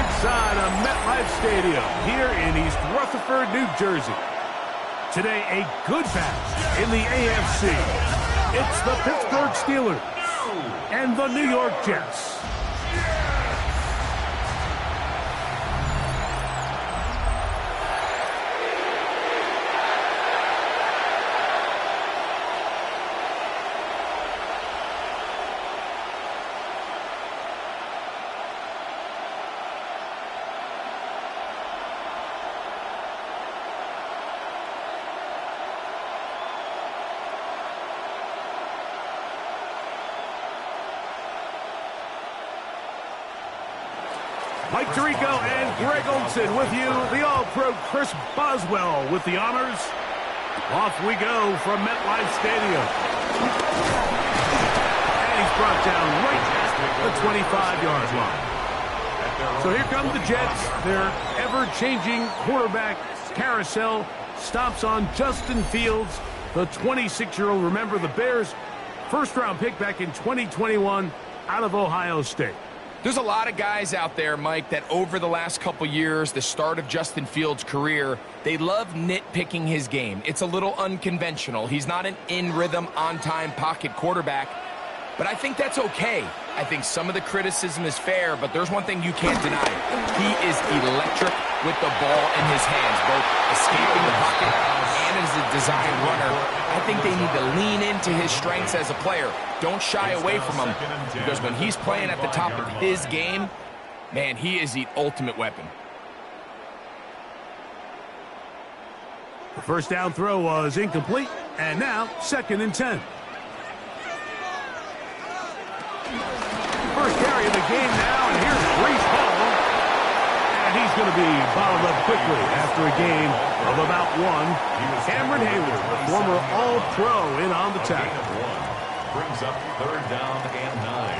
inside of MetLife Stadium here in East Rutherford, New Jersey. Today, a good match in the AFC. It's the Pittsburgh Steelers and the New York Jets. Mike Tirico and Greg Olson with you. The All-Pro Chris Boswell with the honors. Off we go from MetLife Stadium. And he's brought down right at the 25-yard line. So here come the Jets. Their ever-changing quarterback carousel stops on Justin Fields, the 26-year-old. Remember, the Bears' first-round pick back in 2021 out of Ohio State. There's a lot of guys out there, Mike, that over the last couple years, the start of Justin Fields' career, they love nitpicking his game. It's a little unconventional. He's not an in-rhythm, on-time pocket quarterback, but I think that's okay. I think some of the criticism is fair, but there's one thing you can't deny. He is electric with the ball in his hands, both escaping the pocket and as a design runner. I think they need to lean into his strengths as a player. Don't shy away from him, because when he's playing at the top of his game, man, he is the ultimate weapon. The first down throw was incomplete, and now 2nd and 10. First carry of the game now, and here's Breece Hall. And he's going to be bottled up quickly after a game of about 1. Cameron Hayward, the former All-Pro, in on the tackle. Brings up 3rd down and 9.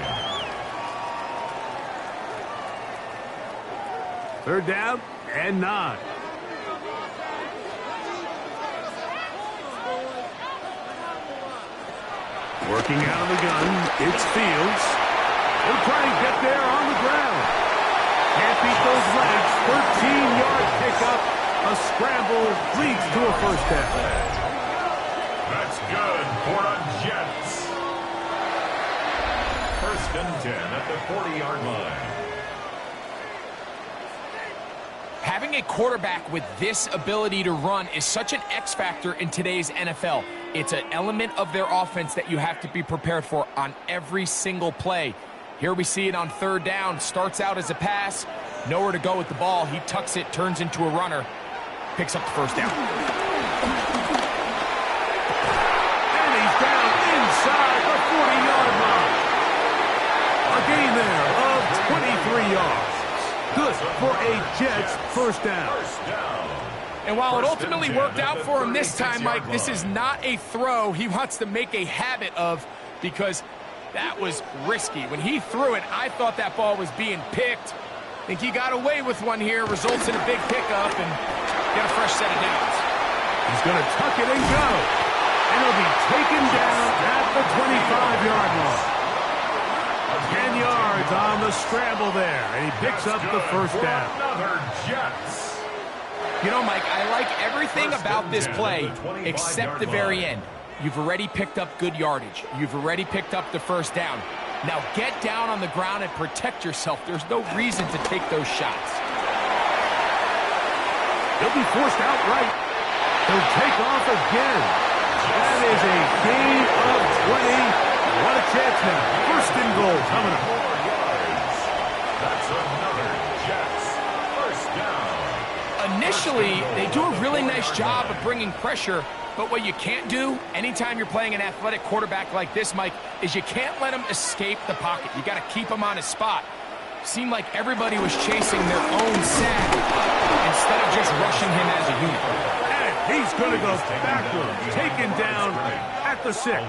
3rd down and 9. Working out of the gun, it's Fields. He'll try and get there on the ground. Can't beat those legs. 13-yard pickup. A scramble leads to a first down. That's good for the Jets. 1st and 10 at the 40-yard line. Having a quarterback with this ability to run is such an X factor in today's NFL. It's an element of their offense that you have to be prepared for on every single play. Here we see it on 3rd down. Starts out as a pass. Nowhere to go with the ball. He tucks it, turns into a runner. Picks up the first down. And he's down inside the 40-yard line. A gain there of 23 yards. Good for a Jets first down. And while it ultimately worked out for him this time, Mike, this is not a throw he wants to make a habit of, because that was risky. When he threw it, I thought that ball was being picked. I think he got away with one here, results in a big pickup, and get a fresh set of downs. He's going to tuck it and go. And he'll be taken down at the 25-yard line. 10 yards on the scramble there, and he picks up the first down. Another Jets. You know, Mike, I like everything about this play except the very end. You've already picked up good yardage. You've already picked up the first down. Now get down on the ground and protect yourself. There's no reason to take those shots. He'll be forced outright. He'll take off again. That is a gain of 20. What a chance now. 1st and goal coming up. 4 yards. That's another Jets first down. Initially, they do a really nice job of bringing pressure, but what you can't do anytime you're playing an athletic quarterback like this, Mike, is you can't let him escape the pocket. You got to keep him on his spot. Seemed like everybody was chasing their own sack instead of just rushing him as a unit. And he's going to go backwards, taken down at the 6.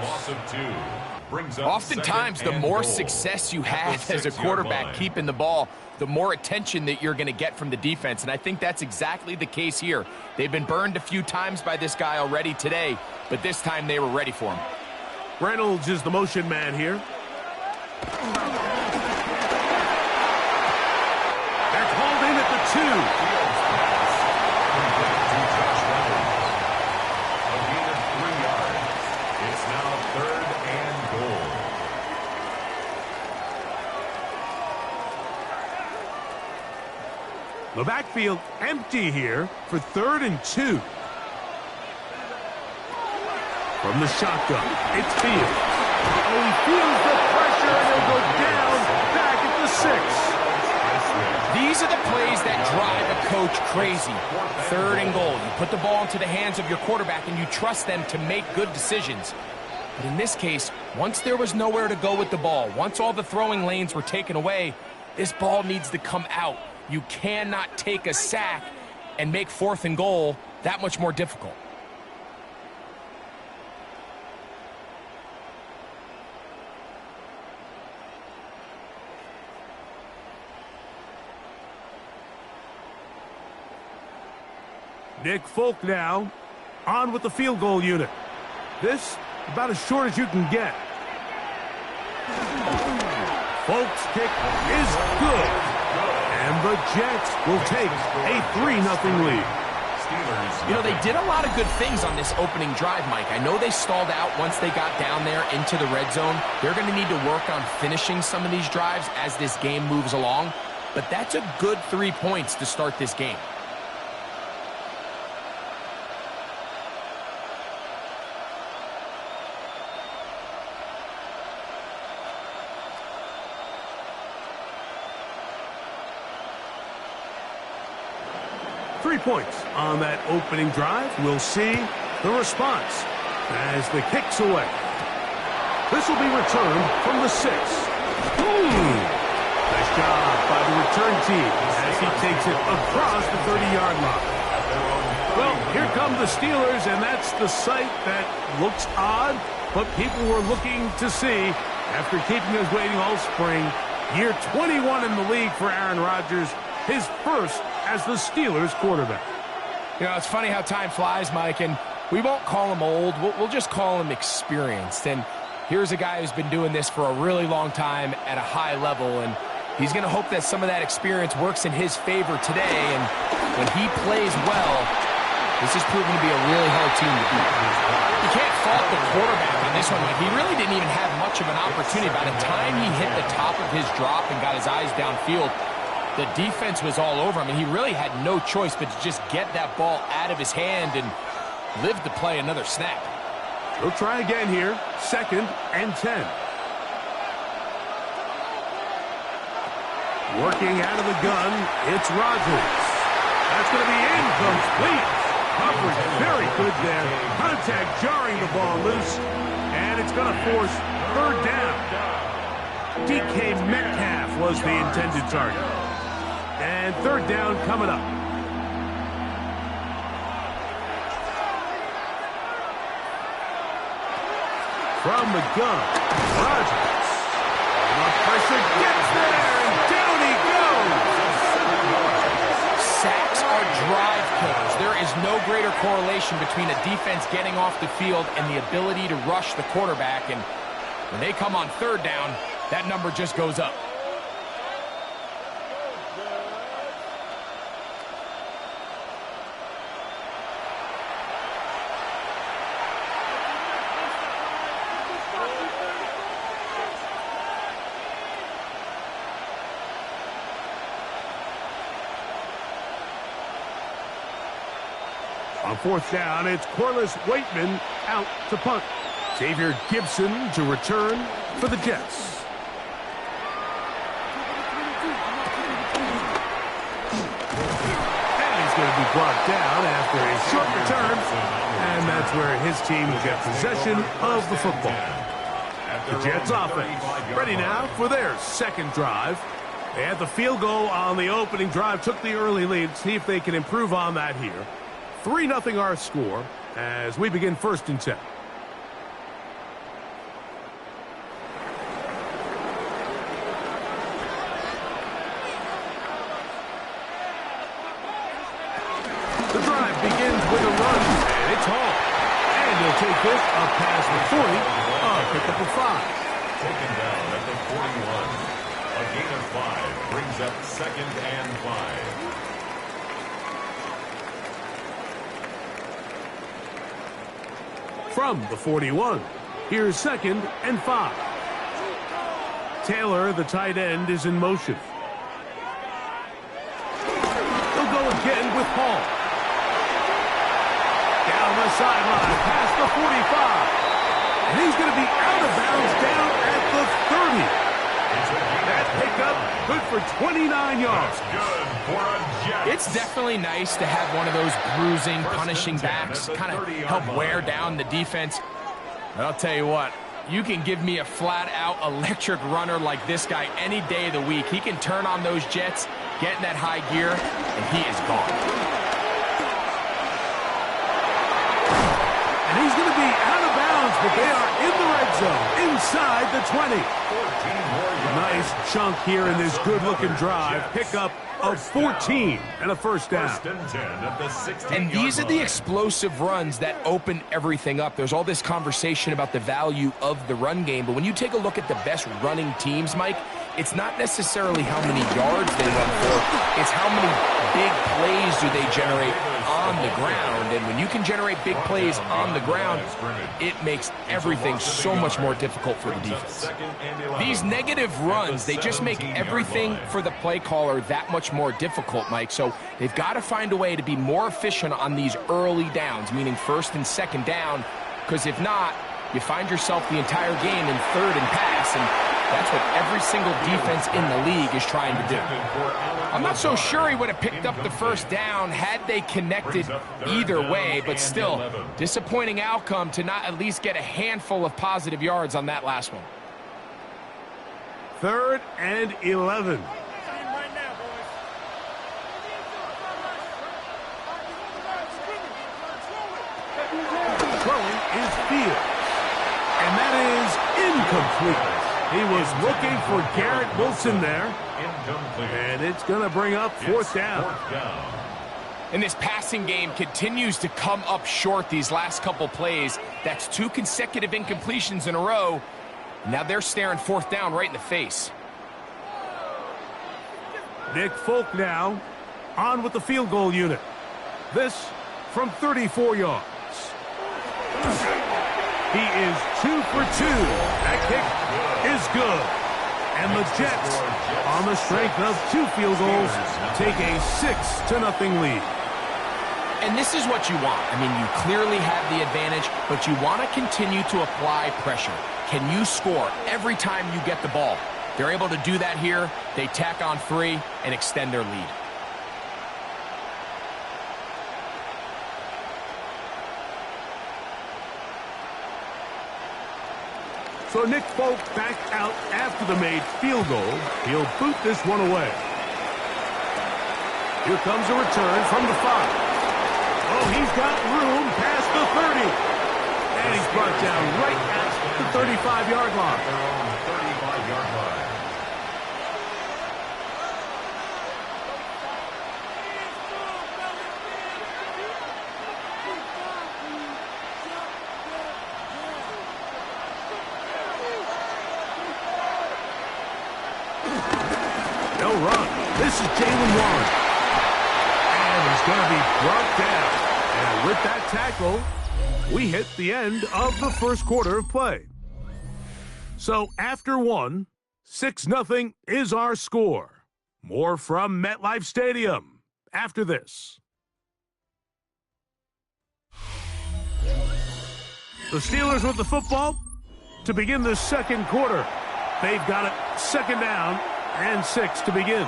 Oftentimes, the more success you have as a quarterback keeping the ball, the more attention that you're going to get from the defense. And I think that's exactly the case here. They've been burned a few times by this guy already today, but this time they were ready for him. Reynolds is the motion man here. That's hauled The backfield empty here for 3rd and 2. From the shotgun, it's Fields. Oh, he feels the pressure, and he'll go down back at the 6. These are the plays that drive a coach crazy. 3rd and goal. You put the ball into the hands of your quarterback, and you trust them to make good decisions. But in this case, once there was nowhere to go with the ball, once all the throwing lanes were taken away, this ball needs to come out. You cannot take a sack and make 4th and goal that much more difficult. Nick Folk now on with the field goal unit. This about as short as you can get. Folk's kick is good. And the Jets will take a 3-0 lead. You know, they did a lot of good things on this opening drive, Mike. I know they stalled out once they got down there into the red zone. They're going to need to work on finishing some of these drives as this game moves along. But that's a good 3 points to start this game. Points on that opening drive. We'll see the response as the kick's away. This will be returned from the 6. Nice job by the return team as he takes it across the 30-yard line. Well, here come the Steelers, and that's the sight that looks odd, but people were looking to see after keeping us waiting all spring. Year 21 in the league for Aaron Rodgers, his first as the Steelers quarterback. You know, it's funny how time flies, Mike, and we won't call him old. We'll just call him experienced. And here's a guy who's been doing this for a really long time at a high level, and he's going to hope that some of that experience works in his favor today. And when he plays well, this is proving to be a really hard team to beat. You can't fault the quarterback on this one, Mike. He really didn't even have much of an opportunity. By the time he hit the top of his drop and got his eyes downfield, the defense was all over him, and he really had no choice but to just get that ball out of his hand and live to play another snap. He'll try again here. 2nd and 10. Working out of the gun, it's Rodgers. That's going to be incomplete. Coverage very good there. Contact jarring the ball loose, and it's going to force 3rd down. DK Metcalf was the intended target. And 3rd down coming up. From the gun, Rodgers. The pressure gets there, and down he goes. Sacks are drive killers. There is no greater correlation between a defense getting off the field and the ability to rush the quarterback. And when they come on 3rd down, that number just goes up. On 4th down, it's Corliss Waitman out to punt. Xavier Gibson to return for the Jets. And he's going to be brought down after a short return. And that's where his team will get possession of the football. The Jets offense ready now for their 2nd drive. They had the field goal on the opening drive, took the early lead. See if they can improve on that here. 3-0 our score as we begin 1st and 10. The drive begins with a run, and it's home. And he'll take this up past the 40, pick up a 5. Taken down at the 41. A gain of 5 brings up 2nd and 5. From the 41, here's 2nd and 5. Taylor, the tight end, is in motion. again with Hall. Down the sideline, past the 45. And he's going to be out of bounds down at the 30. That pickup good for 29 yards. Good for a Jet. It's definitely nice to have one of those bruising, punishing backs kind of help wear down the defense. But I'll tell you what, you can give me a flat-out electric runner like this guy any day of the week. He can turn on those Jets, get in that high gear, and he is gone. And he's going to be out of bounds, but they are in the red zone, inside the 20. Nice chunk here in this good-looking drive. Pickup of 14 and a first down. And these are the explosive runs that open everything up. There's all this conversation about the value of the run game, but when you take a look at the best running teams, Mike, it's not necessarily how many yards they run for, it's how many big plays do they generate on the ground. And when you can generate big plays on the ground, it makes everything so much more difficult for the defense. These negative runs, they just make everything for the play caller that much more difficult, Mike. So they've got to find a way to be more efficient on these early downs, meaning first and second down, because if not, you find yourself the entire game in third and pass, and that's what every single defense in the league is trying to do. I'm not so sure he would have picked up the first down had they connected either way, but still, disappointing outcome to not at least get a handful of positive yards on that last one. 3rd and 11. Throwing is Fields. And that is incomplete. He was looking for Garrett Wilson there. And it's going to bring up fourth down. And this passing game continues to come up short these last couple plays. That's 2 consecutive incompletions in a row. Now they're staring fourth down right in the face. Nick Folk now on with the field goal unit. This from 34 yards. He is 2 for 2. That kick is good. And the Jets, on the strength of 2 field goals, take a 6-0 lead. And this is what you want. I mean, you clearly have the advantage, but you want to continue to apply pressure. Can you score every time you get the ball? They're able to do that here. They tack on 3 and extend their lead. So Nick Folk back out after the made field goal. He'll boot this one away. Here comes a return from the 5. Oh, he's got room past the 30. And he's brought down right at the 35-yard line. 35-yard line. No run. This is Jalen Warren. And he's going to be brought down. And with that tackle, we hit the end of the first quarter of play. So after 1, 6-0 is our score. More from MetLife Stadium after this. The Steelers with the football to begin the second quarter. They've got it second down and 6 to begin.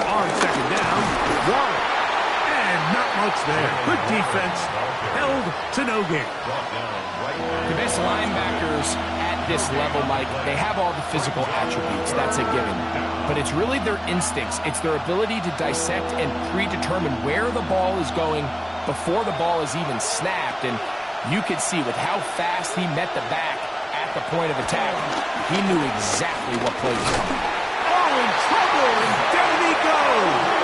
On second down, Warren. And not much there. Good defense. Held to no gain. The best linebackers at this level, Mike, they have all the physical attributes. That's a given. But it's really their instincts. It's their ability to dissect and predetermine where the ball is going before the ball is even snapped. And you could see with how fast he met the back at the point of attack, he knew exactly what play was coming. Oh, in trouble, and down he goes.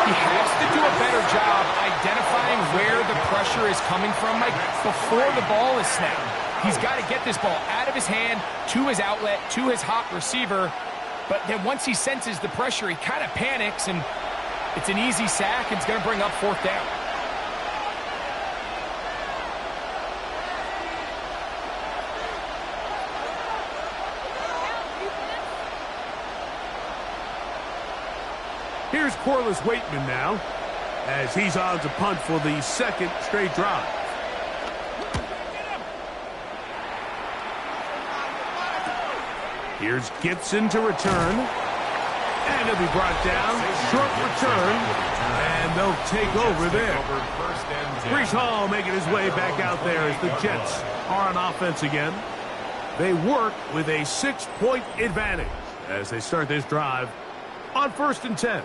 He has to do a better job identifying where the pressure is coming from, Mike, before the ball is snapped. He's got to get this ball out of his hand, to his outlet, to his hot receiver, But then once he senses the pressure, he kind of panics, and it's an easy sack, and it's going to bring up 4th down. Here's Corliss Waitman now, as he's on to punt for the 2nd straight drive. Here's Gibson to return. And he'll be brought down. Short return. And they'll take over there. Breece Hall making his way back out there as the Jets are on offense again. They work with a 6-point advantage as they start this drive on 1st and 10.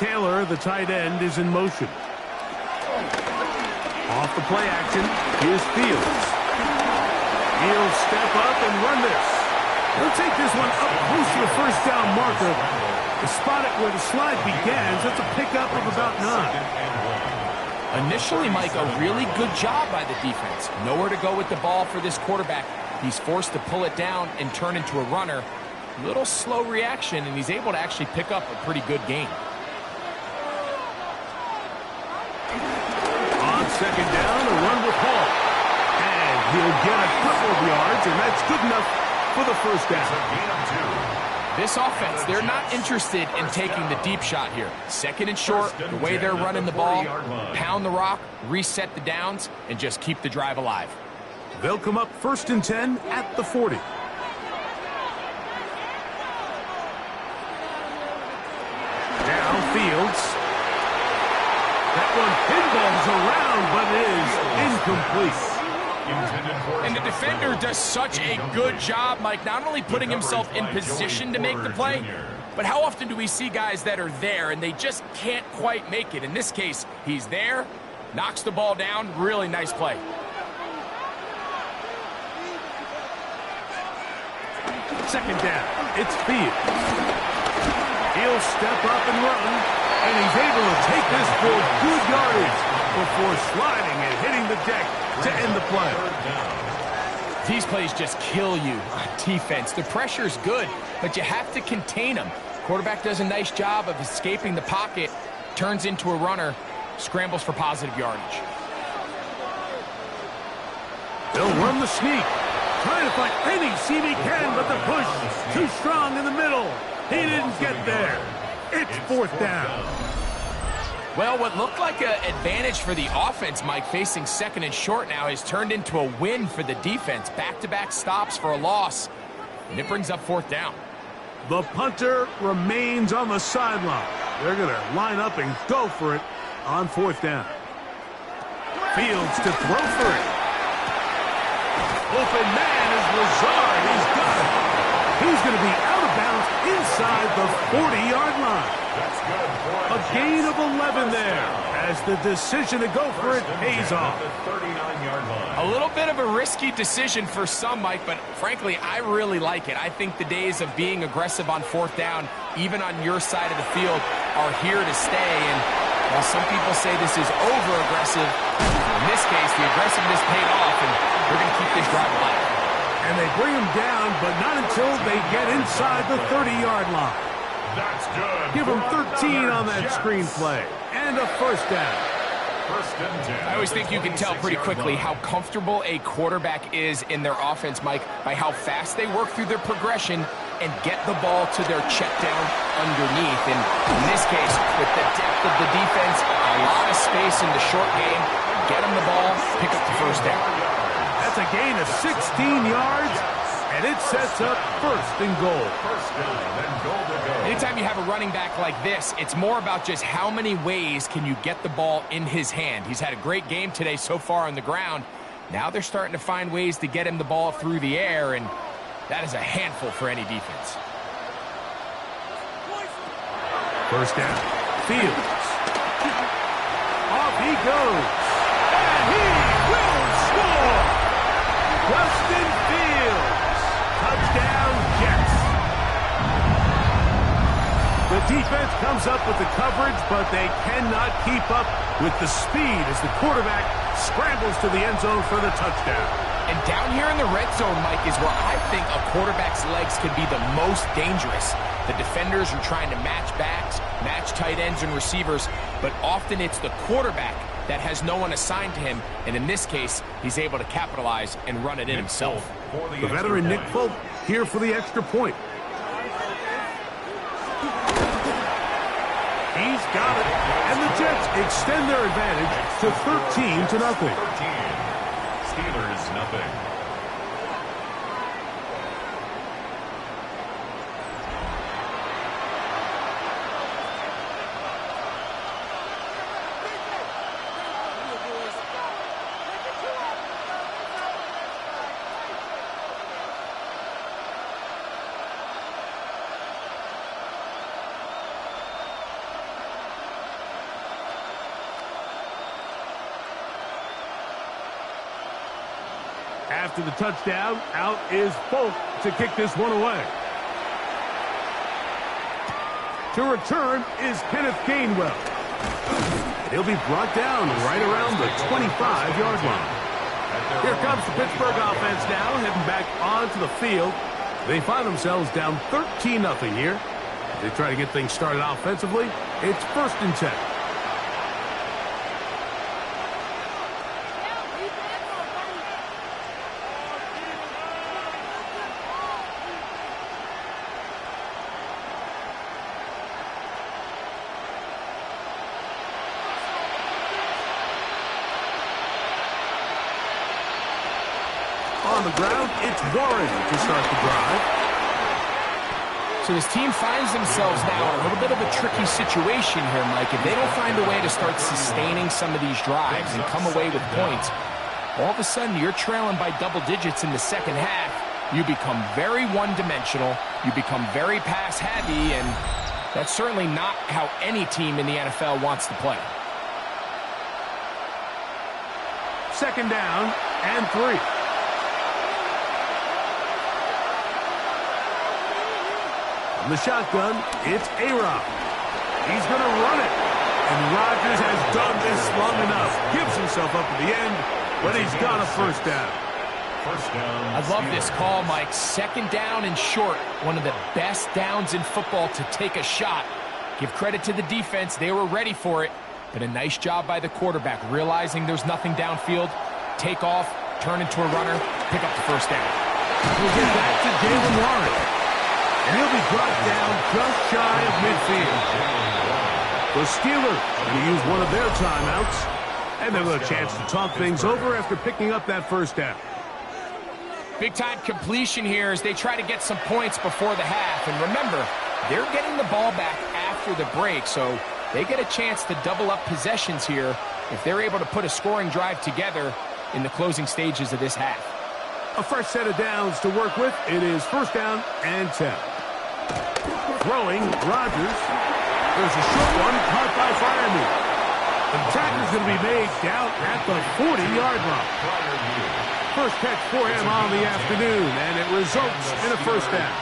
Taylor, the tight end, is in motion. Off the play action, here's Fields. He'll step up and run this. He'll take this one up close to the 1st down marker. To spot it where the slide begins, that's a pickup of about 9. Initially, Mike, a really good job by the defense. Nowhere to go with the ball for this quarterback. He's forced to pull it down and turn into a runner. Little slow reaction, and he's able to actually pick up a pretty good gain. 2nd down, a run with Hall. And he'll get a couple of yards, and that's good enough for the 1st down. This offense, they're not interested in taking the deep shot here. 2nd and short, the way they're running the ball, pound the rock, reset the downs, and just keep the drive alive. They'll come up 1st and 10 at the 40. Now Fields. That one pinballs around, but is incomplete. And the defender does such a good job, Mike, not only putting himself in position to make the play, but how often do we see guys that are there and they just can't quite make it? In this case, he's there, knocks the ball down, really nice play. Second down, it's Fields. He'll step up and run. And he's able to take this for good yardage before sliding and hitting the deck to end the play. These plays just kill you on defense. The pressure's good, but you have to contain them. Quarterback does a nice job of escaping the pocket, turns into a runner, scrambles for positive yardage. They'll run the sneak, trying to find any seam he can, but the push too strong in the middle. He didn't get there. It's 4th down. Well, what looked like an advantage for the offense, Mike, facing 2nd and short now, has turned into a win for the defense. Back-to-back stops for a loss, and it brings up 4th down. The punter remains on the sideline. They're going to line up and go for it on 4th down. Fields to throw for it. Open man is Lazard. He's got it. He's going to be out of bounds inside the 40-yard line. That's good. A gain of 11 there as the decision to go for it pays off. A little bit of a risky decision for some, Mike, but frankly, I really like it. I think the days of being aggressive on 4th down, even on your side of the field, are here to stay. And while some people say this is over-aggressive, in this case, the aggressiveness paid off, and we're going to keep this drive alive. And they bring him down, but not until they get inside the 30-yard line. That's good. Give him 13 on that screenplay. And a 1st down. I always think you can tell pretty quickly how comfortable a quarterback is in their offense, Mike, by how fast they work through their progression and get the ball to their check down underneath. And in this case, with the depth of the defense, a lot of space in the short game, get them the ball, pick up the 1st down. That's a gain of 16 yards, and it sets up 1st and goal. Anytime you have a running back like this, it's more about just how many ways can you get the ball in his hand. He's had a great game today so far on the ground. Now they're starting to find ways to get him the ball through the air, and that is a handful for any defense. 1st down. Fields. Off he goes. And he will score. Justin Fields. Touchdown. The defense comes up with the coverage, but they cannot keep up with the speed as the quarterback scrambles to the end zone for the touchdown. And down here in the red zone, Mike, is where I think a quarterback's legs can be the most dangerous. The defenders are trying to match backs, match tight ends and receivers, but often it's the quarterback that has no one assigned to him, and in this case, he's able to capitalize and run it in himself. The veteran Nick Folk here for the extra point. He's got it, and the Jets extend their advantage to 13-0. Steelers nothing. After the touchdown, out is Folk to kick this one away. To return is Kenneth Gainwell. He'll be brought down right around the 25-yard line. Here comes the Pittsburgh offense now, heading back onto the field. They find themselves down 13-0 here. As they try to get things started offensively, it's 1st and 10. On the ground, it's Warren to start the drive. So this team finds themselves now in a little bit of a tricky situation here, Mike. If they don't find a way to start sustaining some of these drives and come away with points, all of a sudden you're trailing by double digits in the second half. You become very one-dimensional. You become very pass-heavy, and that's certainly not how any team in the NFL wants to play. 2nd down and 3. On the shotgun, it's A-Rob. He's going to run it. And Rodgers has done this long enough. Gives himself up at the end, but he's got a 1st down. I love this call, Mike. 2nd down and short. One of the best downs in football to take a shot. Give credit to the defense. They were ready for it. But a nice job by the quarterback, realizing there's nothing downfield. Take off, turn into a runner, pick up the 1st down. We'll get back to Jalen Warren. And he'll be brought down just shy of midfield. The Steelers going to use one of their timeouts. And they'll have a chance to talk things over after picking up that 1st down. Big-time completion here as they try to get some points before the half. And remember, they're getting the ball back after the break, so they get a chance to double up possessions here if they're able to put a scoring drive together in the closing stages of this half. A fresh set of downs to work with. It is 1st down and 10. Throwing, Rodgers. There's a short one caught by Freiermuth. The tacker's going to be made down at the 40-yard line. 1st catch for him on the afternoon, and it results in a 1st down.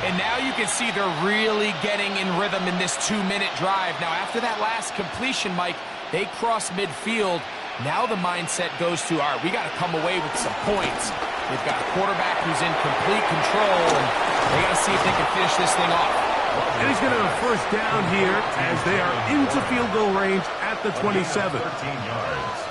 And now you can see they're really getting in rhythm in this 2-minute drive. Now, after that last completion, Mike, they cross midfield. Now the mindset goes to, all right, we got to come away with some points. They've got a quarterback who's in complete control, and they got to see if they can finish this thing off. And he's going to have a 1st down here as they are into field goal range at the 27.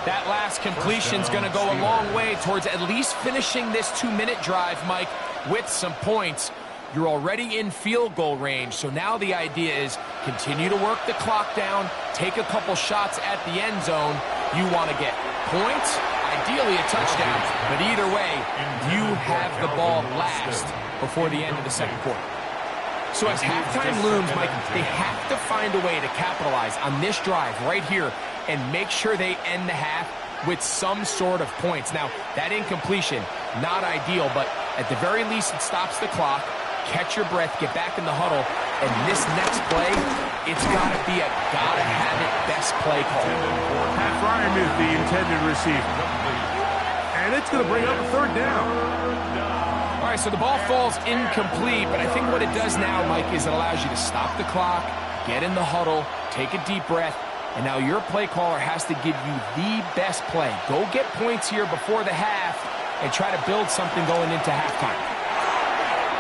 That last completion's going to go a long way towards at least finishing this 2-minute drive, Mike, with some points. You're already in field goal range, so now the idea is continue to work the clock down, take a couple shots at the end zone. You want to get points, ideally a touchdown, but either way, you have the ball last before the end of the 2nd quarter. So as halftime looms, Mike, they have to find a way to capitalize on this drive right here and make sure they end the half with some sort of points. Now, that incompletion, not ideal, but at the very least, it stops the clock. Catch your breath, get back in the huddle, and this next play, it's got to be a gotta-have-it best play call. Pat Freiermuth, the intended receiver. And it's going to bring up a 3rd down. All right, right, so the ball falls incomplete, but I think what it does now, Mike, is it allows you to stop the clock, get in the huddle, take a deep breath, and now your play caller has to give you the best play. Go get points here before the half and try to build something going into halftime.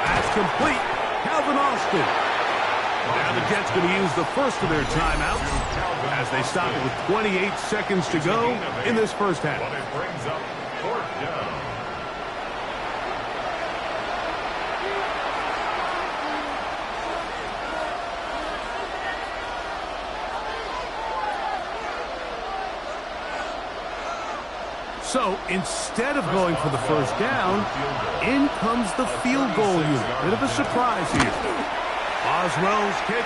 That's complete. Calvin Austin. Now the Jets going to use the first of their timeouts as they stop it with 28 seconds to go in this first half. But it brings up fourth down. So instead of going for the first down, in comes the field goal unit. Bit of a surprise here. Boswell's kick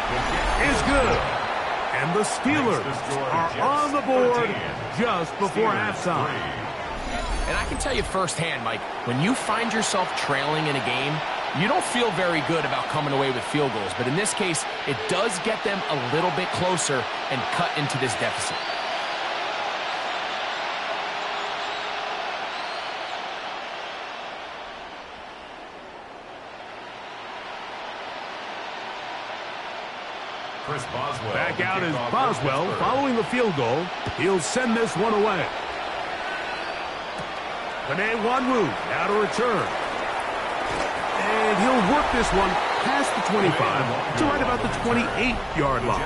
is good. And the Steelers are on the board just before halftime. And I can tell you firsthand, Mike, when you find yourself trailing in a game, you don't feel very good about coming away with field goals. But in this case, it does get them a little bit closer and cut into this deficit. Back out is Boswell following the field goal. He'll send this one away. Panay Wanwu now to return. And he'll work this one past the 25 to right about the 28-yard line.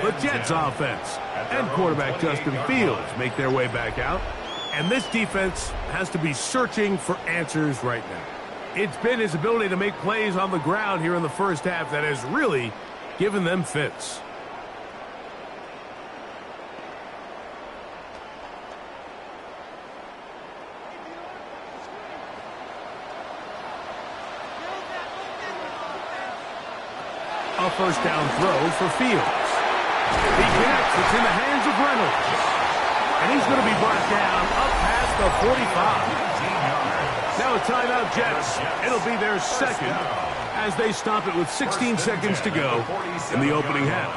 The Jets offense and quarterback Justin Fields make their way back out. And this defense has to be searching for answers right now. It's been his ability to make plays on the ground here in the first half that has really given them fits. A first down throw for Fields. He connects. It's in the hands of Reynolds. And he's going to be brought down up past the 45. Now a timeout, Jets. It'll be their second as they stop it with 16 seconds to go in the opening half.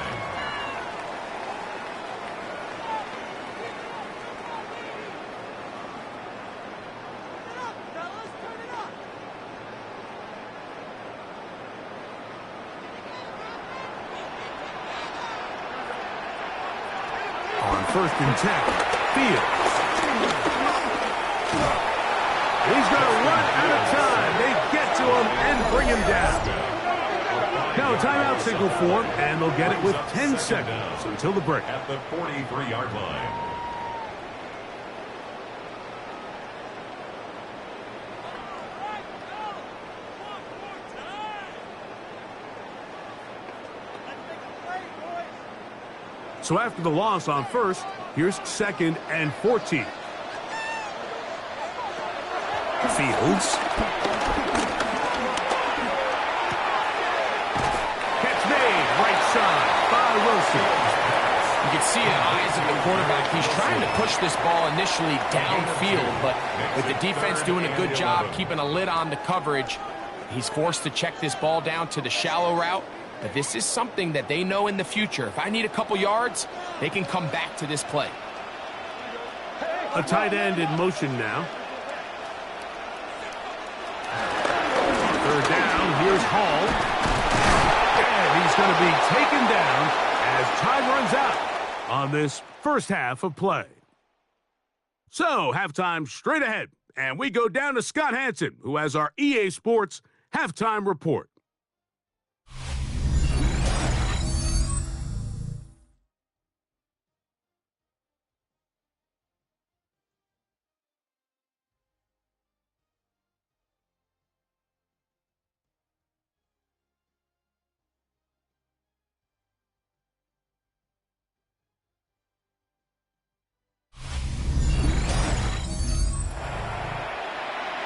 On 1st and 10, Fields. He's going to run out of time. They get to him and bring him down. Now a timeout signal form, and they'll get it with 10 seconds until the break. At the 43-yard line. So after the loss on 1st, here's 2nd and 14. Fields. Catch made, right side by Wilson. You can see in the eyes of the quarterback, he's trying to push this ball initially downfield, but with the defense doing a good job keeping a lid on the coverage, he's forced to check this ball down to the shallow route. But this is something that they know in the future. If I need a couple yards, they can come back to this play. A tight end in motion now. 3rd down, here's Hall. And he's going to be taken down as time runs out on this first half of play. So, halftime straight ahead. And we go down to Scott Hansen, who has our EA Sports halftime report.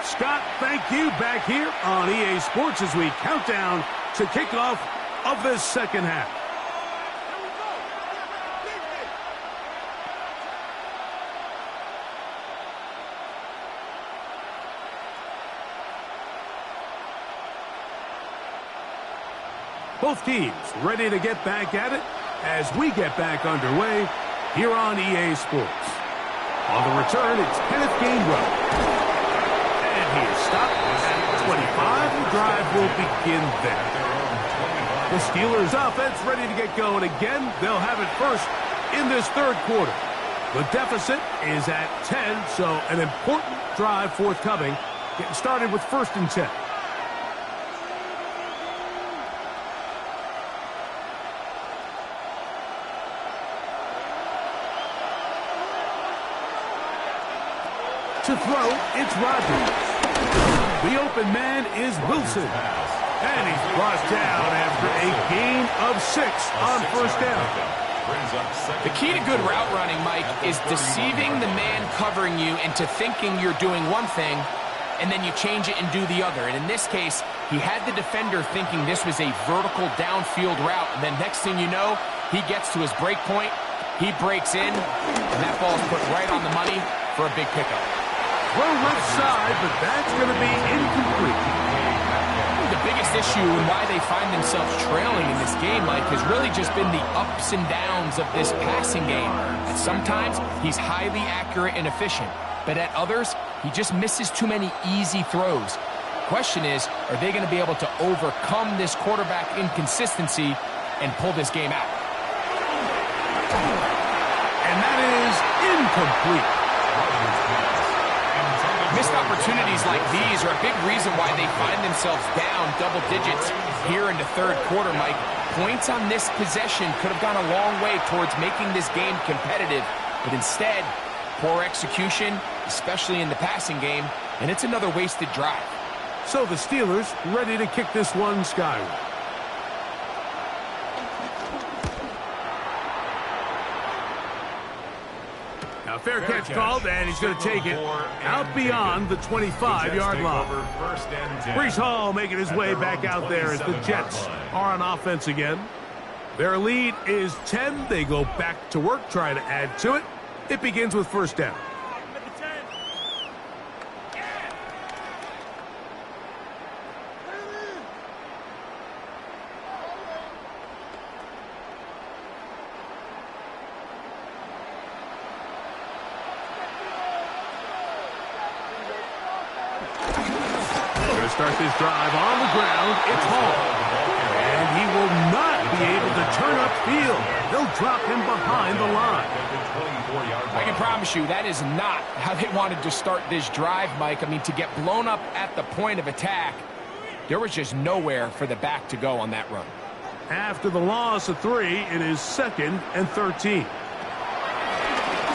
Scott, thank you. Back here on EA Sports as we count down to kickoff of this second half. Both teams ready to get back at it as we get back underway here on EA Sports. On the return, it's Kenneth Gainwell. And he is stopped at 25. The drive will begin there. The Steelers' offense ready to get going again. They'll have it first in this third quarter. The deficit is at 10, so an important drive forthcoming. Getting started with 1st and 10. To throw, it's Rodgers. The open man is Wilson. And he's brought down after a gain of 6 on 1st down. The key to good route running, Mike, is deceiving the man covering you into thinking you're doing one thing, and then you change it and do the other. And in this case, he had the defender thinking this was a vertical downfield route, and then next thing you know, he gets to his break point, he breaks in, and that ball is put right on the money for a big pickup. Throw left side, but that's going to be incomplete. The biggest issue and why they find themselves trailing in this game, Mike, has really just been the ups and downs of this passing game. And sometimes he's highly accurate and efficient, but at others, he just misses too many easy throws. Question is, are they going to be able to overcome this quarterback inconsistency and pull this game out? And that is incomplete. Missed opportunities like these are a big reason why they find themselves down double digits here in the third quarter, Mike. Points on this possession could have gone a long way towards making this game competitive, but instead, poor execution, especially in the passing game, and it's another wasted drive. So the Steelers ready to kick this one skyward. Now, fair catch called, and he's going to take it out beyond the 25-yard line. Breece Hall making his way back out there as the Jets are on offense again. Their lead is 10. They go back to work, trying to add to it. It begins with 1st down. Start this drive on the ground. It's Hall. And he will not be able to turn upfield. They'll drop him behind the line. I can promise you that is not how they wanted to start this drive, Mike. I mean, to get blown up at the point of attack, there was just nowhere for the back to go on that run. After the loss of 3, it is 2nd and 13.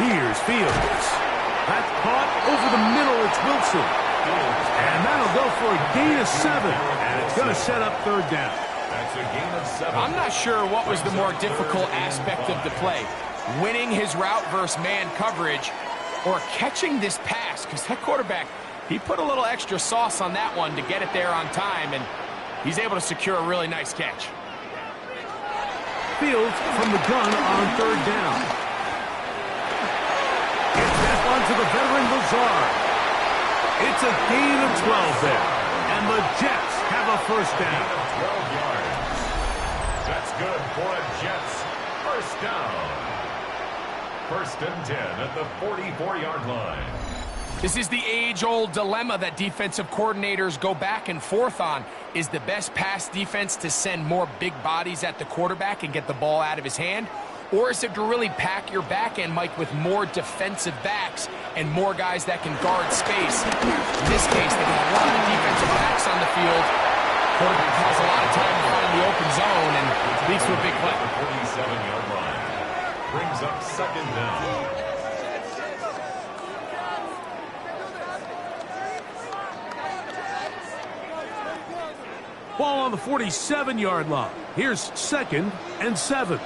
Here's Fields. That's caught over the middle. It's Wilson. And that'll go for a gain of 7. And it's going to set up 3rd down. That's a gain of 7. I'm not sure what was the more difficult aspect of the play. Winning his route versus man coverage or catching this pass. Because that quarterback, he put a little extra sauce on that one to get it there on time. And he's able to secure a really nice catch. Fields from the gun on 3rd down. Gets that one to the veteran Lazard. It's a gain of 12 there. And the Jets have a 1st down. 12 yards. That's good for a Jets 1st down. 1st and 10 at the 44-yard line. This is the age-old dilemma that defensive coordinators go back and forth on. Is the best pass defense to send more big bodies at the quarterback and get the ball out of his hand? Or is it to really pack your back end, Mike, with more defensive backs and more guys that can guard space? In this case, they got a lot of defensive backs on the field. Quarterback has a lot of time to find the open zone and leads to a big play. The 47-yard line brings up 2nd down. Ball on the 47-yard line. Here's 2nd and 7.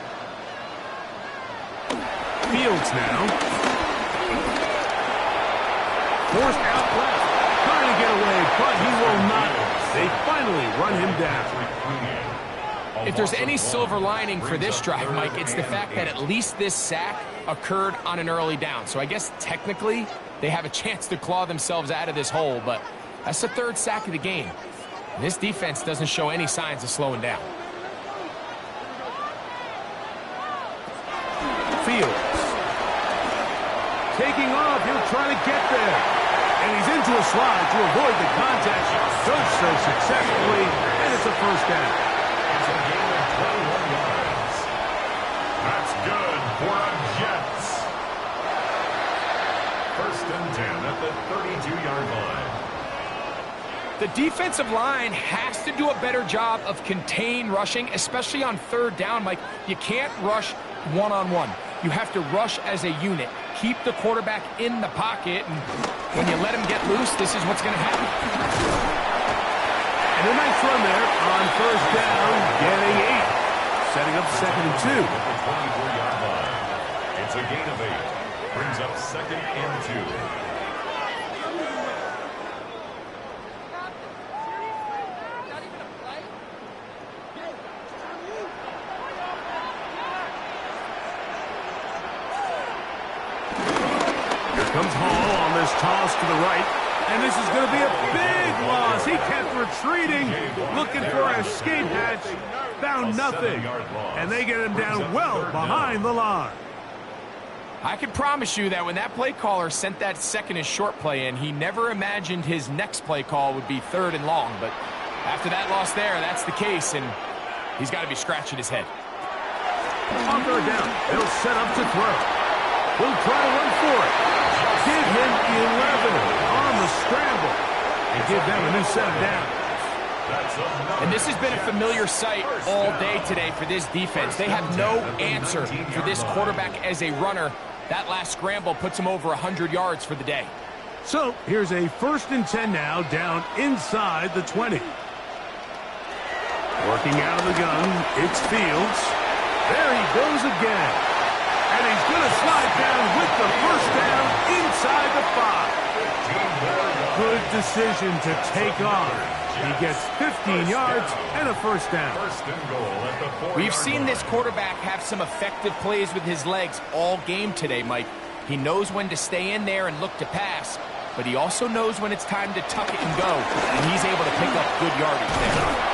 Fields now. Forced out left. Trying to get away, but he will not. They finally run him down. If there's any silver lining for this drive, Mike, it's the fact that at least this sack occurred on an early down. So I guess technically they have a chance to claw themselves out of this hole, but that's the 3rd sack of the game. This defense doesn't show any signs of slowing down. Fields. Taking off, he'll try to get there. And he's into a slide to avoid the contact. Does so successfully, and it's a first down. It's a gain of 21 yards. That's good for a Jets. First and 10 at the 32-yard line. The defensive line has to do a better job of contain rushing, especially on third down, Mike. You can't rush one-on-one. You have to rush as a unit. Keep the quarterback in the pocket, and when you let him get loose, this is what's going to happen. And a nice run there on first down, getting 8. Setting up 2nd and 2. At the 24-yard line. It's a gain of 8. Brings up 2nd and 2. Comes Hall on this toss to the right, and this is going to be a big loss. He kept retreating, looking for an escape hatch, found nothing, and they get him down well behind the line. I can promise you that when that play caller sent that second and short play in, he never imagined his next play call would be 3rd and long, but after that loss there, that's the case, and he's got to be scratching his head. On third down, they'll set up to throw. He'll try to run for it. Give him 11 on the scramble and give them a new set of downs. And this has been a familiar sight all day today for this defense. They have no answer for this quarterback as a runner. That last scramble puts him over 100 yards for the day. So here's a 1st and 10 now, down inside the 20. Working out of the gun, it's Fields. There he goes again. And he's going to slide down with the first down inside the 5. Good decision to take on. He gets 15 yards and a first down. We've seen this quarterback have some effective plays with his legs all game today, Mike. He knows when to stay in there and look to pass, but he also knows when it's time to tuck it and go, and he's able to pick up good yardage there.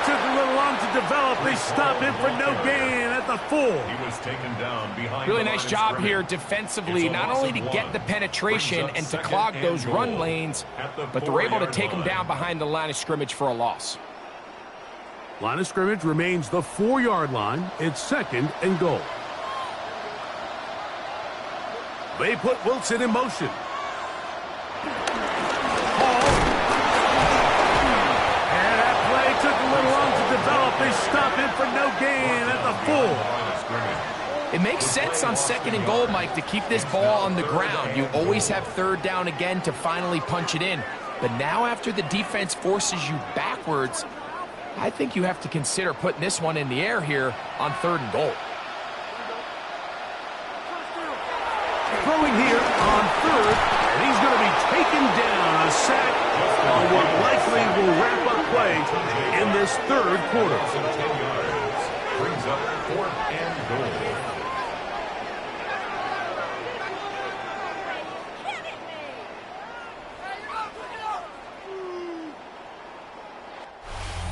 Took a little long to develop. They stopped him for no gain at the 4. He was taken down behind. Really nice job here defensively, not only to get the penetration and to clog those run lanes, but they're able to take him down behind the line of scrimmage for a loss. Line of scrimmage remains the 4-yard line. It's 2nd and goal. They put Wilson in motion. They stop him for no gain at the 4. It makes sense on 2nd and goal, Mike, to keep this ball on the ground. You always have 3rd down again to finally punch it in. But now after the defense forces you backwards, I think you have to consider putting this one in the air here on 3rd and goal. Throwing here on 3rd, and he's going to be taken down. A sack on what likely will wrap up play in this 3rd quarter. 10 yards. Brings up 4th and goal.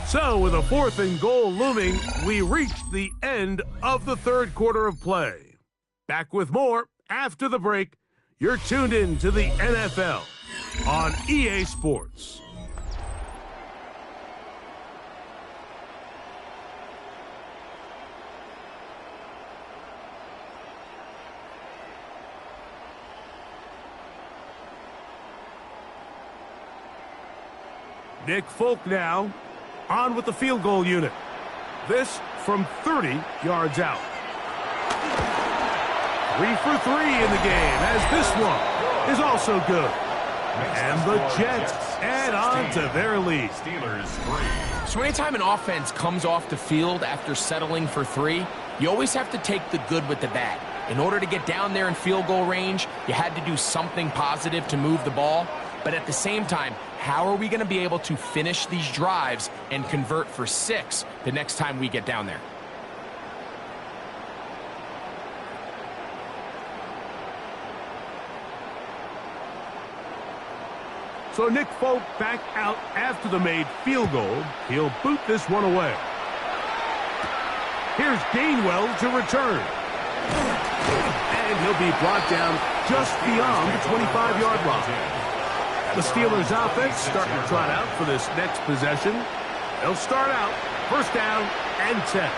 So with a 4th and goal looming, we reach the end of the 3rd quarter of play. Back with more after the break. You're tuned in to the NFL on EA Sports. Nick Folk now on with the field goal unit. This from 30 yards out. 3 for 3 in the game, as this one is also good. And the Jets add on to their lead. So anytime an offense comes off the field after settling for 3, you always have to take the good with the bad. In order to get down there in field goal range, you had to do something positive to move the ball. But at the same time, how are we going to be able to finish these drives and convert for 6 the next time we get down there? So Nick Folk back out after the made field goal. He'll boot this one away. Here's Gainwell to return. And he'll be brought down just beyond the 25-yard line. The Steelers offense starting to trot out for this next possession. They'll start out first down and 10.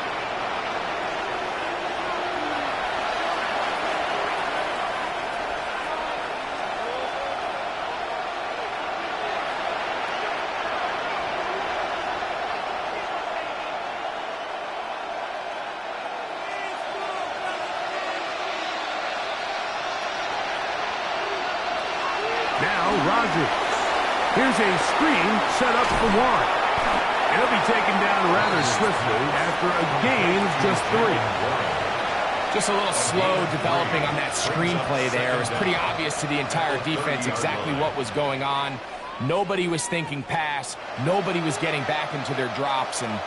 Here's a screen set up for Warren. And he'll be taken down rather swiftly after a gain of just 3. Just a little slow developing on that screenplay there. It was pretty obvious to the entire defense exactly what was going on. Nobody was thinking pass. Nobody was getting back into their drops, and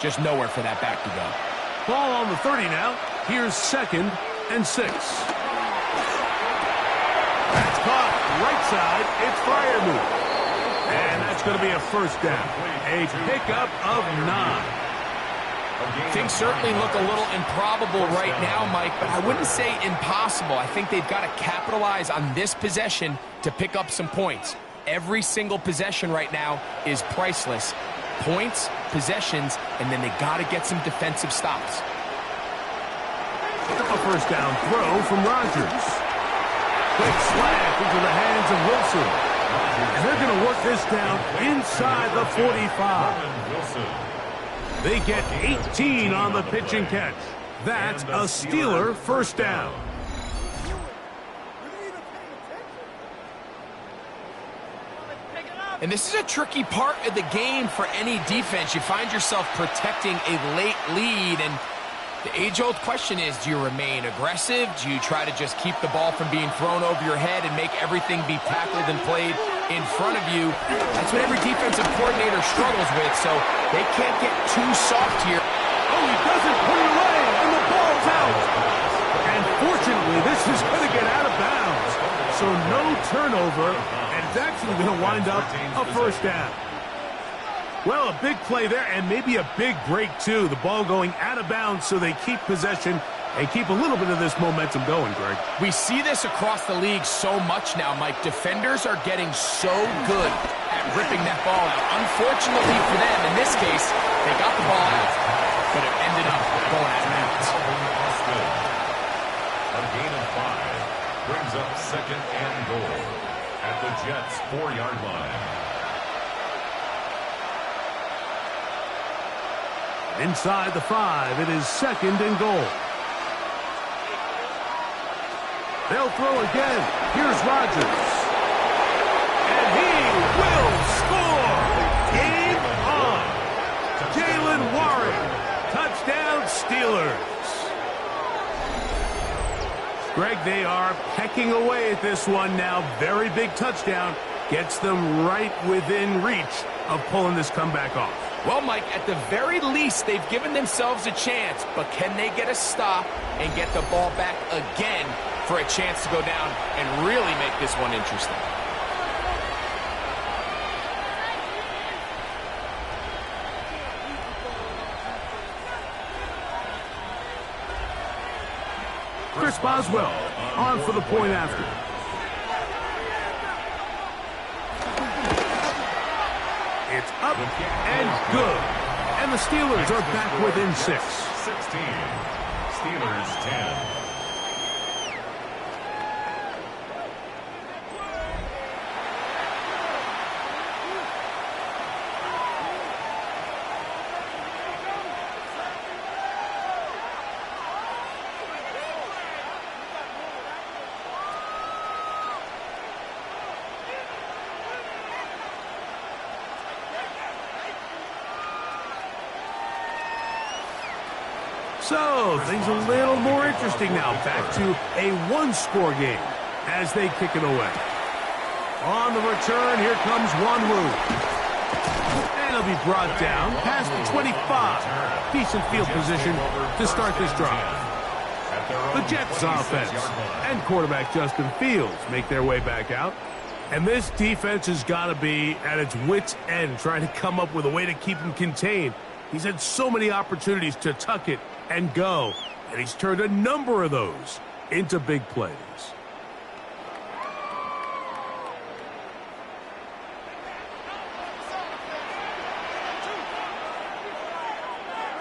just nowhere for that back to go. Ball on the 30 now. Here's 2nd and 6. That's caught right side. It's Freiermuth. And that's going to be a first down. A pickup of 9. Things certainly look a little improbable right now, Mike, but I wouldn't say impossible. I think they've got to capitalize on this possession to pick up some points. Every single possession right now is priceless. Points, possessions, and then they got to get some defensive stops. A first down throw from Rodgers. Quick slant into the hands of Wilson. And they're going to work this down inside the 45. They get 18 on the pitch and catch. That's a Steeler first down. And this is a tricky part of the game for any defense. You find yourself protecting a late lead, and the age-old question is, do you remain aggressive? Do you try to just keep the ball from being thrown over your head and make everything be tackled and played in front of you? That's what every defensive coordinator struggles with, so they can't get too soft here. Oh, he doesn't put it away, and the ball's out. And fortunately, this is going to get out of bounds. So no turnover, and it's actually going to wind up a first down. Well, a big play there, and maybe a big break, too. The ball going out of bounds so they keep possession and keep a little bit of this momentum going, Greg. We see this across the league so much now, Mike. Defenders are getting so good at ripping that ball out. Unfortunately for them, in this case, they got the ball out, but it ended up going out of bounds. A gain of 5 brings up 2nd and goal at the Jets' 4-yard line. Inside the 5, it is 2nd and goal. They'll throw again. Here's Rodgers. And he will score. Game on. Jalen Warren. Touchdown Steelers. Greg, they are pecking away at this one now. Very big touchdown. Gets them right within reach of pulling this comeback off. Well, Mike, at the very least, they've given themselves a chance, but can they get a stop and get the ball back again for a chance to go down and really make this one interesting? Chris Boswell on for the point after. It's up and good. And the Steelers are back within 6. 16. Steelers 10. So, things a little more interesting now. Back to a one-score game as they kick it away. On the return, here comes Wanwu. And he'll be brought down past the 25. Decent field position to start this drive. The Jets offense and quarterback Justin Fields make their way back out. And this defense has got to be at its wits' end trying to come up with a way to keep him contained. He's had so many opportunities to tuck it and go, and he's turned a number of those into big plays.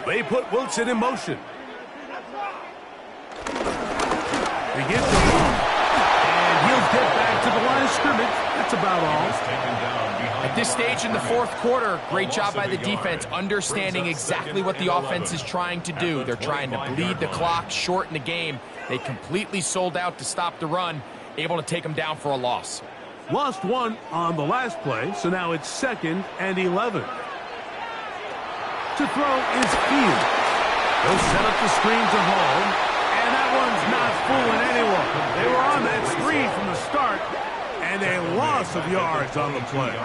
They put Wilson in motion. He gets the ball. And he'll get back to the line of scrimmage. That's about all. At this stage in the fourth quarter, great job by the defense, understanding exactly what the offense is trying to do. They're trying to bleed the clock, shorten the game. They completely sold out to stop the run, able to take them down for a loss. Lost one on the last play, so now it's 2nd and 11. To throw is Fields. They'll set up the screen to Hall, and that one's not fooling anyone. They were on that screen from the start, and a loss of yards on the play.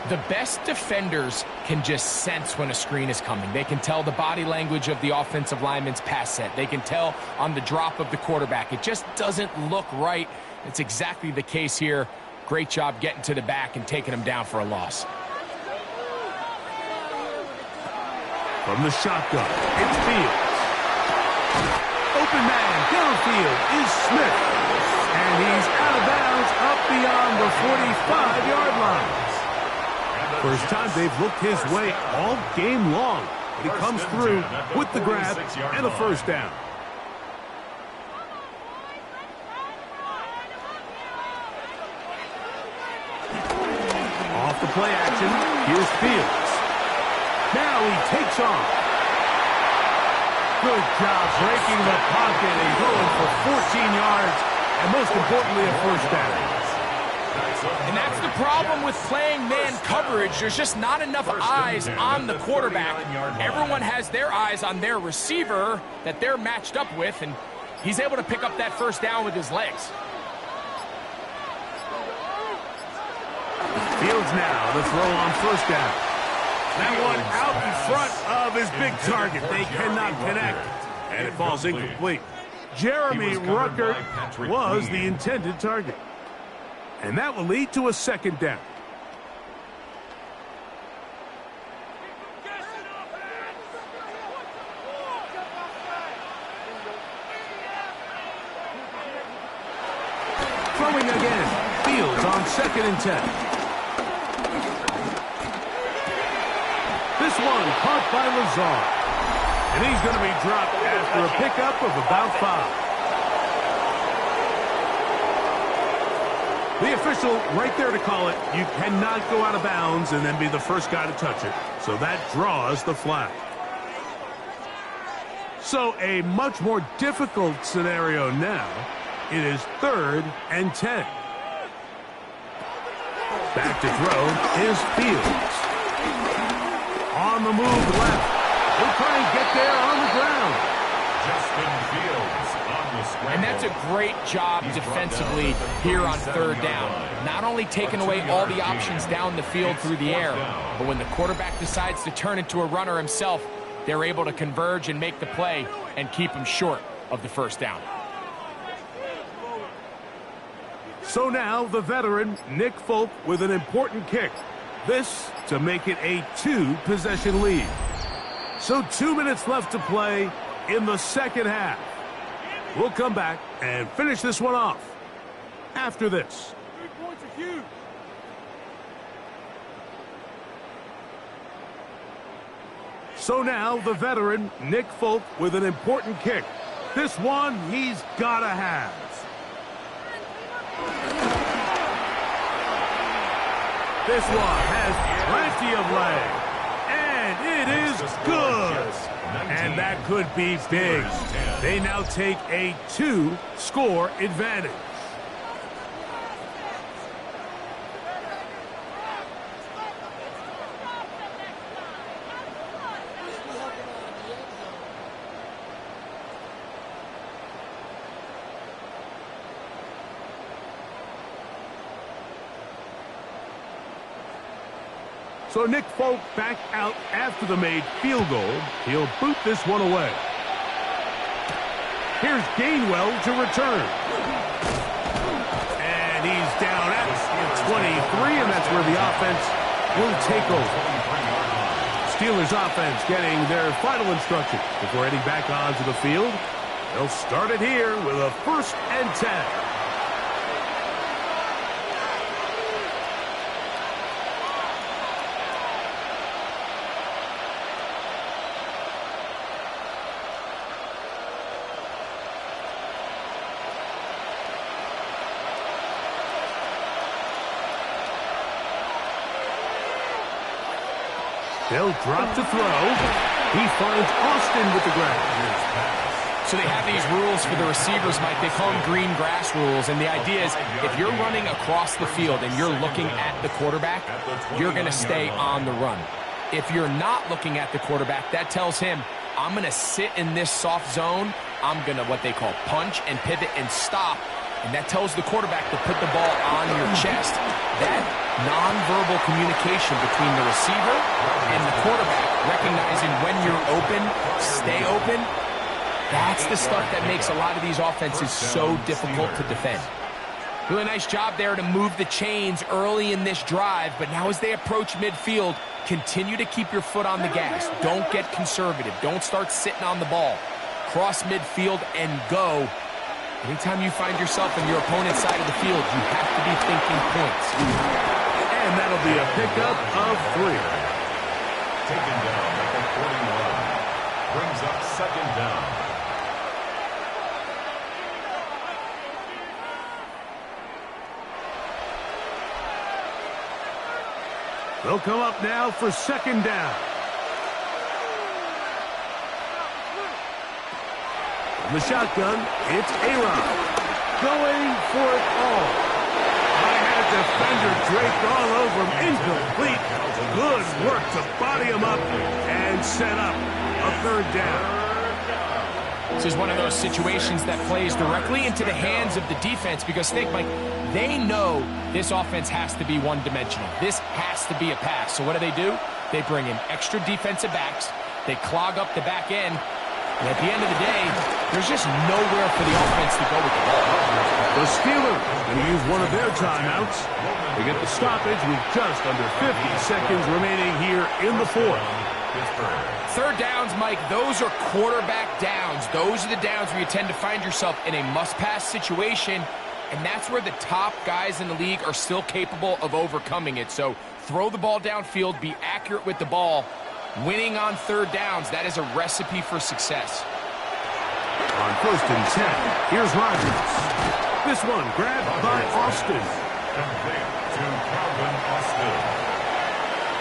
The best defenders can just sense when a screen is coming. They can tell the body language of the offensive lineman's pass set. They can tell on the drop of the quarterback. It just doesn't look right. It's exactly the case here. Great job getting to the back and taking them down for a loss. From the shotgun, it's Fields. Open man downfield is Smith. And he's out of bounds up beyond the 45-yard line. First time they've looked his way all game long. But he comes through with the grab and a first down. Off the play action, here's Fields. Now he takes off. Good job breaking the pocket and going for 14 yards, and most importantly, a first down. And that's the problem with playing man coverage. There's just not enough eyes on the quarterback. Everyone has their eyes on their receiver that they're matched up with, and he's able to pick up that first down with his legs. Fields now the throw on first down. That one out in front of his big target. They cannot connect, and it falls incomplete. Jeremy Ruckert was the intended target. And that will lead to a second down. Throwing again. Fields on 2nd and 10. This one caught by Lazard. And he's going to be dropped after a pickup of about 5. The official right there to call it. You cannot go out of bounds and then be the first guy to touch it. So that draws the flag. So a much more difficult scenario now. It is 3rd and 10. Back to throw is Fields. On the move left. He'll try and get there on the ground. Justin Fields on the scramble. And that's a great job defensively here on 3rd down. Not only taking away all the options down the field through the air, but when the quarterback decides to turn into a runner himself, they're able to converge and make the play and keep him short of the first down. So now the veteran, Nick Folk, with an important kick. This to make it a 2-possession lead. So 2 minutes left to play in the second half. We'll come back and finish this one off after this. 3 points are huge. So now the veteran, Nick Folk, with an important kick. This one he's got to have. This one has plenty of leg. And it is good. And that could be big. They now take a 2-score advantage. So Nick Folk back out after the made field goal. He'll boot this one away. Here's Gainwell to return. And he's down at the 23, and that's where the offense will take over. Steelers offense getting their final instruction before heading back onto the field. They'll start it here with a 1st and 10. They'll drop to throw. He finds Austin with the grab. So they have these rules for the receivers, Mike. They call them green grass rules. And the idea is if you're running across the field and you're looking at the quarterback, you're going to stay on the run. If you're not looking at the quarterback, that tells him, I'm going to sit in this soft zone. I'm going to what they call punch and pivot and stop. And that tells the quarterback to put the ball on your chest. That nonverbal communication between the receiver and the quarterback, recognizing when you're open, stay open, that's the stuff that makes a lot of these offenses so difficult to defend. Really nice job there to move the chains early in this drive, but now as they approach midfield, continue to keep your foot on the gas. Don't get conservative. Don't start sitting on the ball. Cross midfield and go. Anytime you find yourself on your opponent's side of the field, you have to be thinking points. And that'll be a pickup of 3. Taken down at the 41. Brings up second down. They'll come up now for second down. From the shotgun, it's A-Rod. Going for it all. I had a defender draped all over him. Incomplete. Good work to body him up and set up a third down. This is one of those situations that plays directly into the hands of the defense because think, Mike, they know this offense has to be one-dimensional. This has to be a pass. So what do? They bring in extra defensive backs. They clog up the back end. And at the end of the day, there's just nowhere for the offense to go with the ball. The Steelers going to use one of their timeouts. They get the stoppage with just under 50 seconds remaining here in the fourth. Third downs, Mike, those are quarterback downs. Those are the downs where you tend to find yourself in a must-pass situation, and that's where the top guys in the league are still capable of overcoming it. So throw the ball downfield, be accurate with the ball. Winning on third downs, that is a recipe for success. On first and 10, here's Rodgers. This one grabbed by Austin. Complete to Calvin Austin.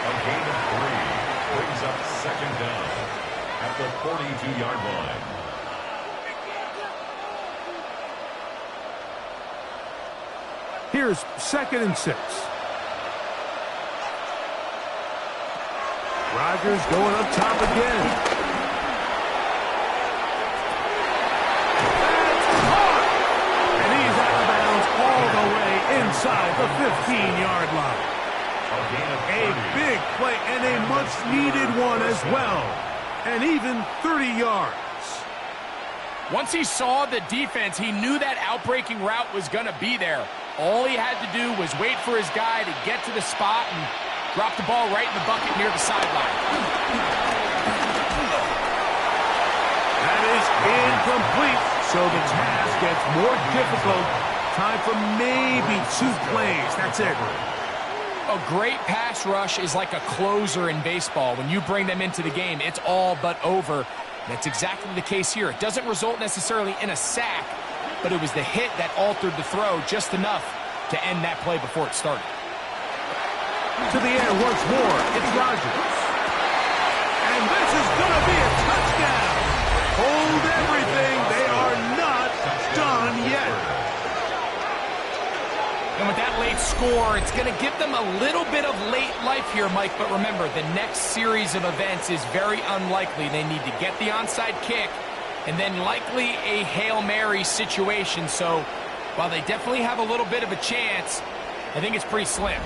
A gain of 3. Brings up second down at the 42-yard line. Here's second and 6. Rodgers going up top again. That's caught! And he's out of bounds all the way inside the 15-yard line. A big play and a much-needed one as well. And even 30 yards. Once he saw the defense, he knew that outbreaking route was going to be there. All he had to do was wait for his guy to get to the spot and drop the ball right in the bucket near the sideline. That is incomplete. So the task gets more difficult. Time for maybe 2 plays. That's it. A great pass rush is like a closer in baseball. When you bring them into the game, it's all but over. That's exactly the case here. It doesn't result necessarily in a sack, but it was the hit that altered the throw just enough to end that play before it started. To the air once more, it's Rodgers. And this is going to be a touchdown. Hold everything. They are not done yet. And with that late score, it's going to give them a little bit of late life here, Mike. But remember, the next series of events is very unlikely. They need to get the onside kick and then likely a Hail Mary situation. So while they definitely have a little bit of a chance, I think it's pretty slim.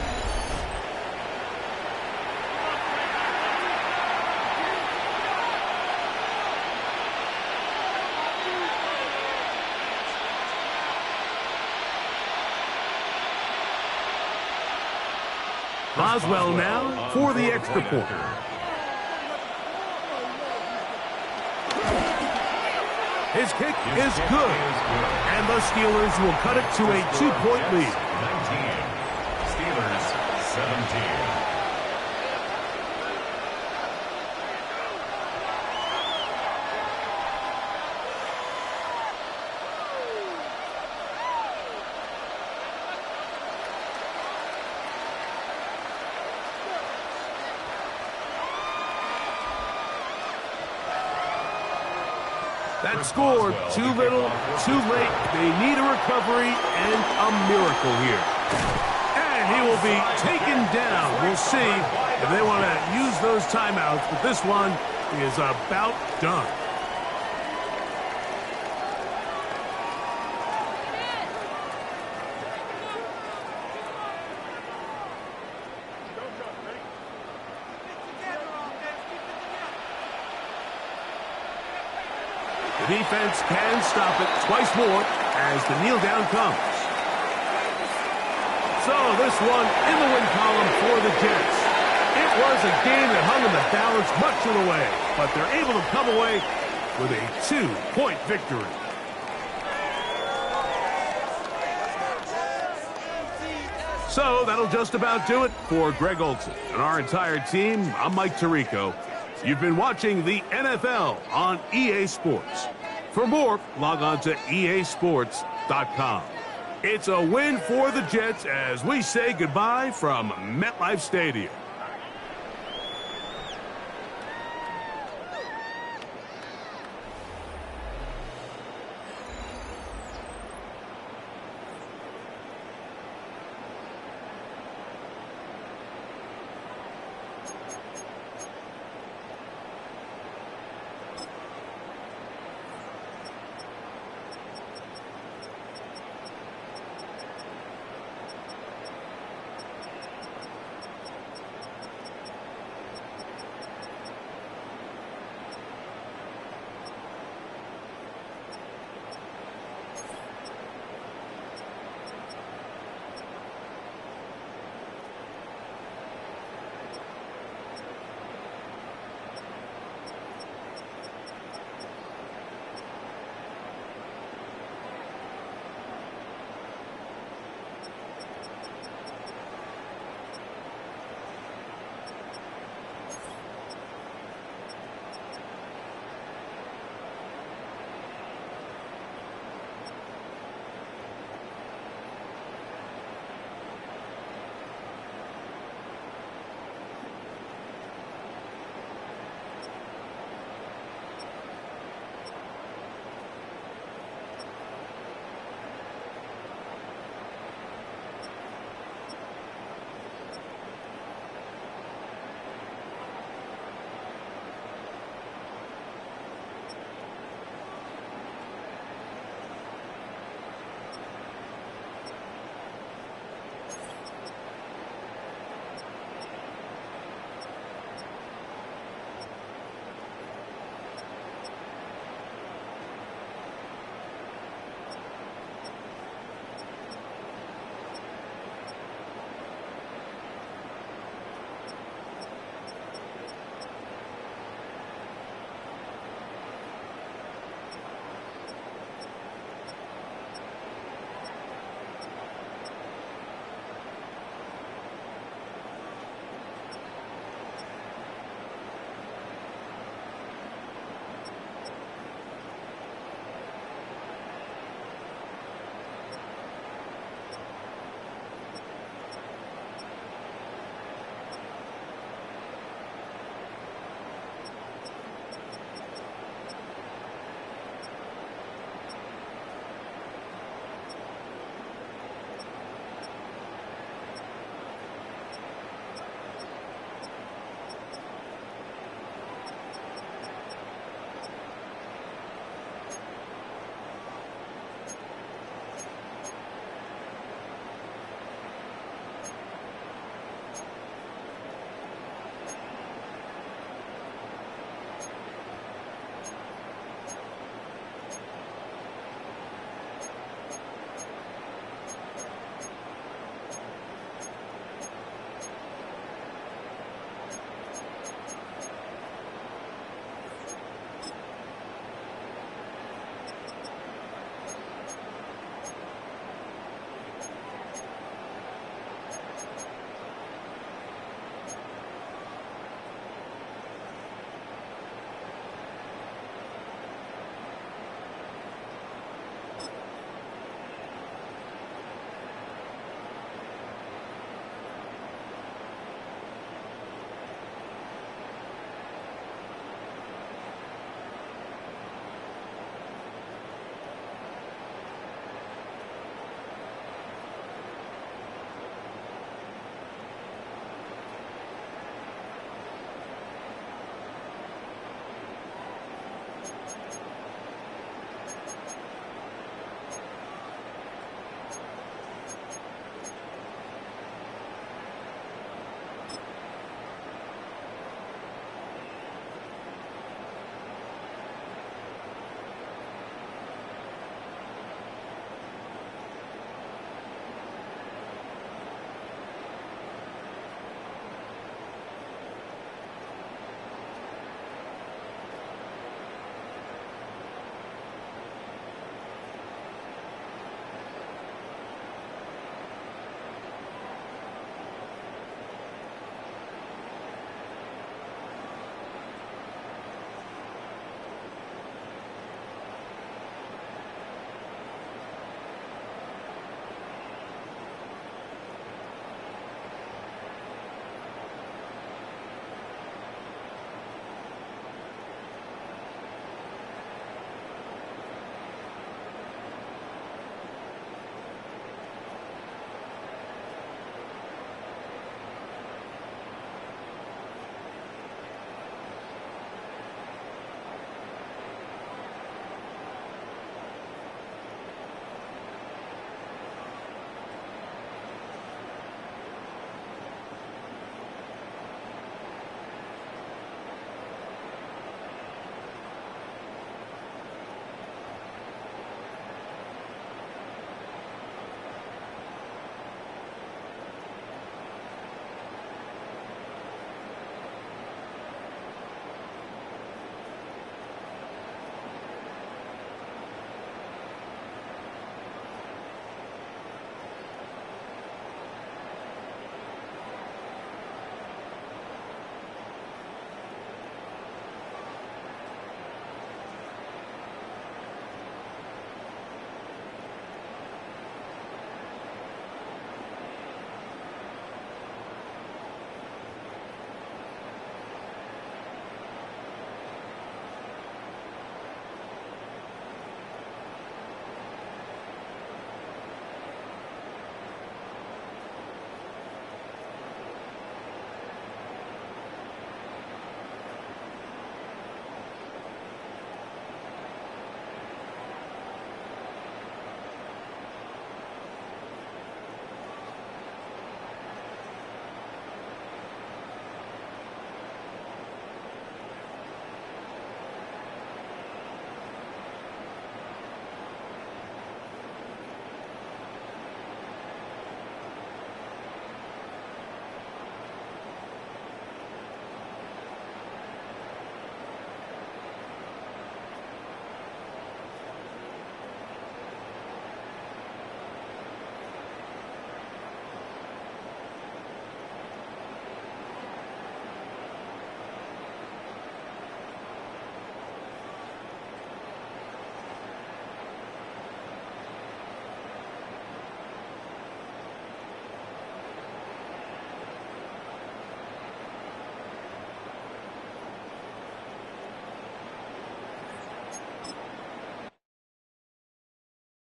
Boswell now for the extra point. His kick is good. And the Steelers will cut it to a 2-point lead. 19. Steelers 17. That score, too little, too late. They need a recovery and a miracle here. And he will be taken down. We'll see if they want to use those timeouts, but this one is about done. The defense can stop it twice more as the kneel down comes. So this one in the win column for the Jets. It was a game that hung in the balance much of the way, but they're able to come away with a 2-point victory. So that'll just about do it for Greg Olson and our entire team. I'm Mike Tirico. You've been watching the NFL on EA Sports. For more, log on to easports.com. It's a win for the Jets as we say goodbye from MetLife Stadium.